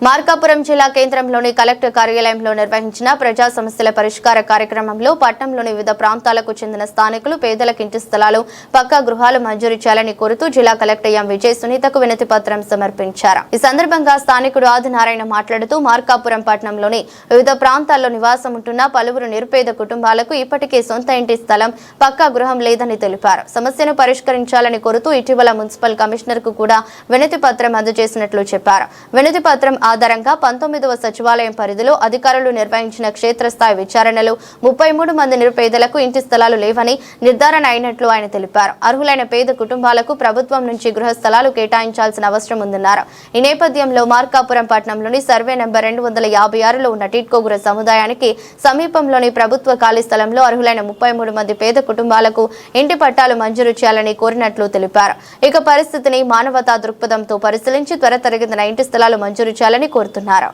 మార్కాపురం జిల్లా కేంద్రంలోని కలెక్టర్ కార్యాలయంలో నిర్వహించిన ప్రజా సమస్యల పరిష్కార కార్యక్రమంలో పట్టణంలోని వివిధ ప్రాంతాలకు చెందిన స్థానికులు పేదలకు ఇంటి స్థలాలు పక్కా గృహాలు మంజూరు చేయాలని కోరుతూ జిల్లా కలెక్టర్ ఎం విజయ్ సునీతకు వినతి పత్రం సమర్పించారు. ఈ సందర్భంగా స్థానికుడు ఆదినారాయణ మాట్లాడుతూ మార్కాపురం పట్టణంలోని వివిధ ప్రాంతాల్లో నివాసం ఉంటున్న పలువురు నిరుపేద కుటుంబాలకు ఇప్పటికే సొంత ఇంటి స్థలం పక్కా గృహం లేదని తెలిపారు. సమస్యను పరిష్కరించాలని కోరుతూ ఇటీవల మున్సిపల్ కమిషనర్ కు కూడా వినతి పత్రం అందజేసినట్లు చెప్పారు. వినతి పత్రం ఆధారంగా 19వ సచివాలయం పరిధిలో అధికారులు నిర్వహించిన క్షేత్రస్థాయి విచారణలో 33 మంది నిరుపేదలకు ఇంటి స్థలాలు లేవని నిర్ధారణ అయినట్లు ఆయన తెలిపారు. అర్హులైన పేద కుటుంబాలకు ప్రభుత్వం నుంచి గృహ స్థలాలు కేటాయించాల్సిన అవసరం ఉందన్నారు. ఈ నేపథ్యంలో మార్కాపురం పట్టణంలోని సర్వే నెంబర్ 256లో ఉన్న టిట్కో గృహ సముదాయానికి సమీపంలోని ప్రభుత్వ ఖాళీ స్థలంలో అర్హులైన 33 మంది పేద కుటుంబాలకు ఇంటి పట్టాలు మంజూరు చేయాలని కోరినట్లు తెలిపారు. ఇక పరిస్థితిని మానవతా దృక్పథంతో పరిశీలించి త్వరితగతిన ఇంటి స్థలాలు మంజూరు చేయాలని కోరుతున్నారు.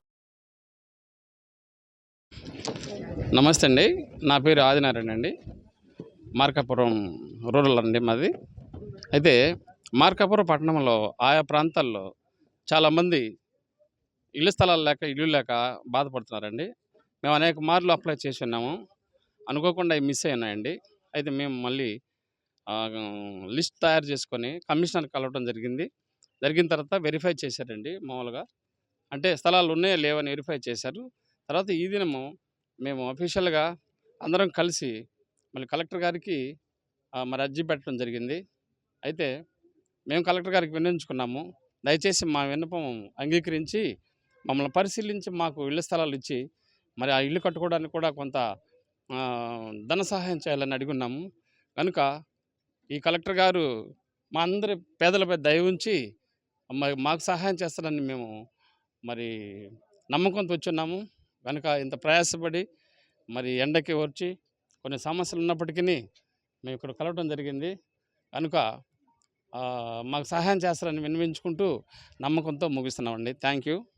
నమస్తే అండి, నా పేరు ఆదినారాయణ అండి. మార్కాపురం రూరల్ అండి మాది. అయితే మార్కాపురం పట్టణంలో ఆయా ప్రాంతాల్లో చాలామంది ఇల్లు స్థలాలు లేక ఇల్లు లేక బాధపడుతున్నారండి. మేము అనేక మార్లు అప్లై చేసి ఉన్నాము, అనుకోకుండా మిస్ అయినాయండి. అయితే మేము మళ్ళీ లిస్ట్ తయారు చేసుకొని కమిషనర్ కలవడం జరిగిన తర్వాత వెరిఫై చేశారండి. మామూలుగా అంటే స్థలాలు ఉన్నాయో లేవని వెరిఫై చేశారు. తర్వాత ఈ దినము మేము అఫీషియల్గా అందరం కలిసి మళ్ళీ కలెక్టర్ గారికి మరి అర్జీ పెట్టడం జరిగింది. అయితే మేము కలెక్టర్ గారికి విన్నవించుకున్నాము, దయచేసి మా విన్నపం అంగీకరించి మమ్మల్ని పరిశీలించి మాకు ఇళ్ల స్థలాలు ఇచ్చి మరి ఆ ఇల్లు కట్టుకోవడానికి కూడా కొంత ధన సహాయం చేయాలని అడుగున్నాము. కనుక ఈ కలెక్టర్ గారు మా అందరి పేదలపై దయ ఉంచి మాకు సహాయం చేస్తారని మేము మరి నమ్మకంతో వచ్చున్నాము. కనుక ఇంత ప్రయాసపడి మరి ఎండకి వచ్చి కొన్ని సమస్యలు ఉన్నప్పటికీ మేము ఇక్కడ కలవడం జరిగింది. కనుక మాకు సహాయం చేస్తారని విన్నవించుకుంటూ నమ్మకంతో ముగిస్తున్నామండి. Thank you.